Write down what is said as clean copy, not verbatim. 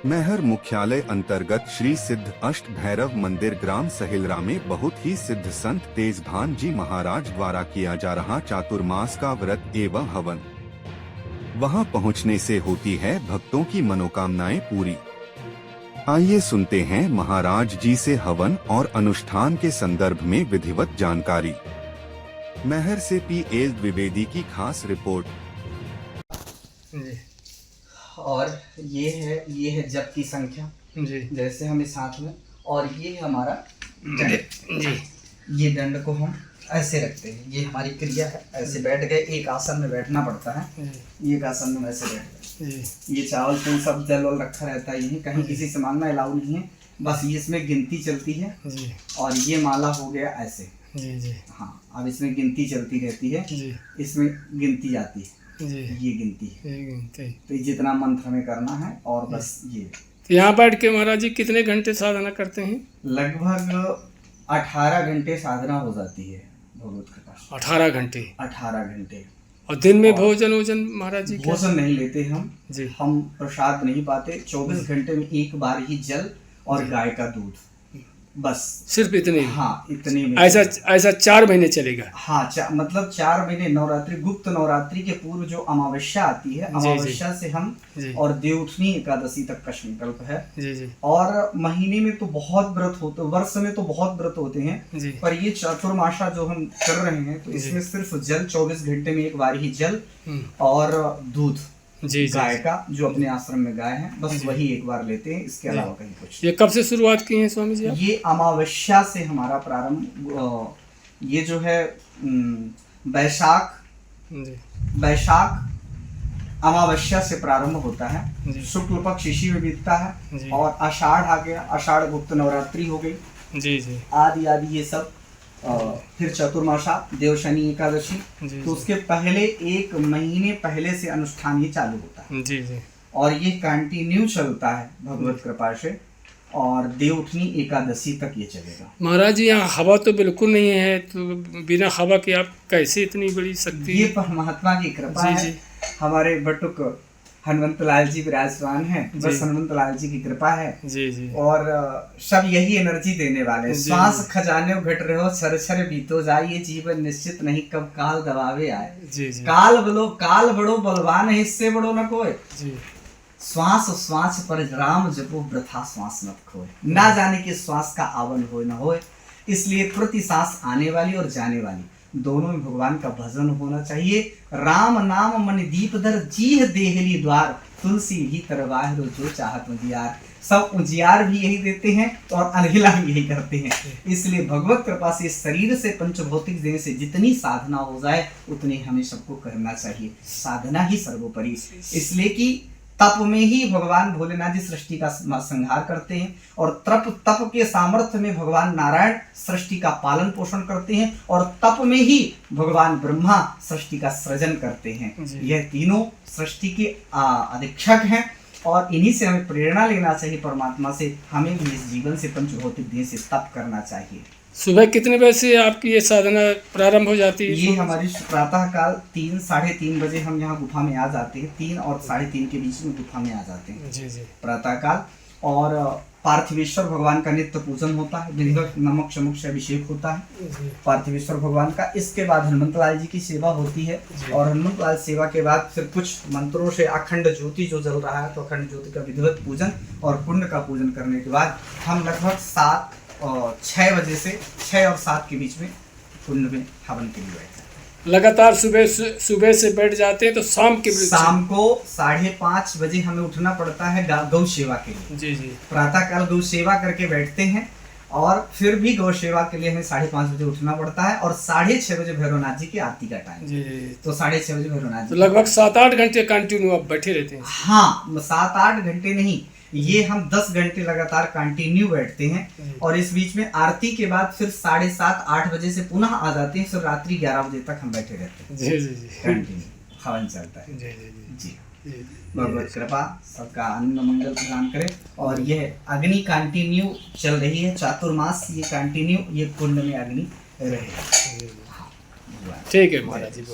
मैहर मुख्यालय अंतर्गत श्री सिद्ध अष्ट भैरव मंदिर ग्राम सहिलरा में बहुत ही सिद्ध संत तेजभान जी महाराज द्वारा किया जा रहा चातुर्मास का व्रत एवं हवन। वहां पहुंचने से होती है भक्तों की मनोकामनाएं पूरी। आइए सुनते हैं महाराज जी से हवन और अनुष्ठान के संदर्भ में विधिवत जानकारी। मैहर से पी.एल. द्विवेदी की खास रिपोर्ट। जी। और ये है जप की संख्या जी। जैसे हम इस हाथ में, और ये है हमारा दंड। जी। ये दंड को हम ऐसे रखते हैं, ये हमारी क्रिया है। ऐसे बैठ गए, एक आसन में बैठना पड़ता है। ये एक आसन में ऐसे बैठ गए। ये चावल तो सब जल वल रखा रहता है, यही कहीं किसी से मांगना अलाउ नहीं है, बस ये इसमें गिनती चलती है। और ये माला हो गया ऐसे। जी जी। हाँ, अब इसमें गिनती चलती रहती है। जी। इसमें गिनती जाती है। जी। ये गिनती है। ये गिनती। तो जितना मंत्र हमें करना है, और बस ये। तो यहाँ बैठ के महाराज जी कितने घंटे साधना करते हैं? लगभग 18 घंटे साधना हो जाती है भगवत कृपा से। 18 घंटे। 18 घंटे। और दिन में भोजन महाराज जी क्या? भोजन नहीं लेते हम जी। हम प्रसाद नहीं पाते। 24 घंटे में एक बार ही जल और गाय का दूध, बस। सिर्फ इतने? हाँ, इतने में। ऐसा 4 महीने चलेगा? हाँ, मतलब 4 महीने। नवरात्रि, गुप्त नवरात्रि के पूर्व जो अमावस्या आती है, अमावस्या से हम और देवउठनी एकादशी तक का संकल्प है। जी जी। और महीने में तो बहुत व्रत होते, वर्ष में तो बहुत व्रत होते हैं, पर ये चातुर्मासा जो हम कर रहे हैं, तो इसमें सिर्फ जल 24 घंटे में एक बार ही जल और दूध गाय का, जो अपने आश्रम में गाय है, बस वही एक बार लेते हैं, इसके अलावा कहीं कुछ। ये कब से शुरुआत की है स्वामी जी? ये अमावस्या से हमारा प्रारंभ, ये जो है वैशाख अमावस्या से प्रारंभ होता है। शुक्ल पक्ष इसी में बीतता है, और आषाढ़ आ गया, आषाढ़ गुप्त नवरात्रि हो गई। जी जी। आदि ये सब। फिर चतुर्मासा, देवशनि एकादशी, तो उसके पहले 1 महीने पहले से अनुष्ठान ये चालू होता है। जी जी। और ये कंटिन्यू चलता है भगवत कृपा से, और देवउठनी एकादशी तक ये चलेगा। महाराज जी यहाँ हवा तो बिल्कुल नहीं है, तो बिना हवा के आप कैसे इतनी बड़ी शक्ति? ये परमात्मा की कृपा है। हमारे बटुक हनुमंत लाल जी विराजमान है, बस हनुमंत लाल जी की कृपा है। जी जी। और सब यही एनर्जी देने वाले। श्वास खजाने घट रहे हो, छर छर बीतो जाए, ये जीवन निश्चित नहीं कब काल दबावे आए। जी जी। काल बड़ो बलवान है, इससे बड़ो न कोई। जी। श्वास पर राम जपो, वृथा श्वास मत खोए, ना जाने कि श्वास का आवन हो न होए। इसलिए प्रति सांस आने वाली और जाने वाली दोनों में भगवान का भजन होना चाहिए। राम नाम मन दीप दर, जीह देहली द्वार, तुलसी भी तरवाहरो जो चाहत उजियार। सब उजियार भी यही देते हैं और अनहिला भी यही करते हैं। इसलिए भगवत कृपा से शरीर से पंचभौतिक देह से जितनी साधना हो जाए उतनी हमें सबको करना चाहिए। साधना ही सर्वोपरि, इसलिए कि तप में ही भगवान भोलेनाथ जी सृष्टि का संहार करते हैं, और तप के सामर्थ्य में भगवान नारायण सृष्टि का पालन पोषण करते हैं, और तप में ही भगवान ब्रह्मा सृष्टि का सृजन करते हैं। यह तीनों सृष्टि के अधीक्षक हैं, और इन्हीं से हमें प्रेरणा लेना चाहिए परमात्मा से। हमें भी इस जीवन से पंचभौतिक देह से तप करना चाहिए। सुबह कितने बजे से आपकी ये साधना प्रारंभ हो जाती है? ये हमारी प्रातः काल 3 साढ़े 3 बजे हम यहाँ गुफा में आ जाते हैं। 3 और साढ़े 3 के बीच में गुफा में आ जाते हैं। जी जी। प्रातः काल। और पार्थिवेश्वर भगवान का नित्य पूजन होता है, विधिवत नमक चमक से अभिषेक होता है पार्थिवेश्वर भगवान का। इसके बाद हनुमंत लाल जी की सेवा होती है, और हनुमंत लाल सेवा के बाद फिर कुछ मंत्रों से अखंड ज्योति जो जल रहा है, तो अखंड ज्योति का विधिवत पूजन और कुंड का पूजन करने के बाद हम लगभग 6 बजे से 6 और 7 के बीच में कुंड में हवन के लिए बैठते हैं। लगातार सुबह से बैठ जाते हैं, तो शाम को 5:30 बजे हमें उठना पड़ता है गौ सेवा के लिए। जी जी। प्रातः काल गौ सेवा करके बैठते हैं, और फिर भी गौ सेवा के लिए हमें 5:30 बजे उठना पड़ता है, और 6:30 बजे भैरवनाथ जी की आरती का टाइम। जी जी। तो 6:30 बजे भैरवनाथ जी। तो लगभग 7-8 घंटे कंटिन्यू आप बैठे रहते हैं? हाँ, 7-8 घंटे नहीं, ये हम 10 घंटे लगातार कंटिन्यू बैठते हैं, और इस बीच में आरती के बाद फिर 7:30-8 बजे से पुनः आ जाते हैं, फिर रात्रि 11 बजे तक हम बैठे रहते हैं। जी जी जी। कंटिन्यू हवन चलता है। जी जी जी। भगवत कृपा सबका आनंद मंगल प्रदान करे। और यह अग्नि कंटिन्यू चल रही है, चातुर्मास ये कंटिन्यू, ये कुंड में अग्नि रहे। ठीक है महाराज जी।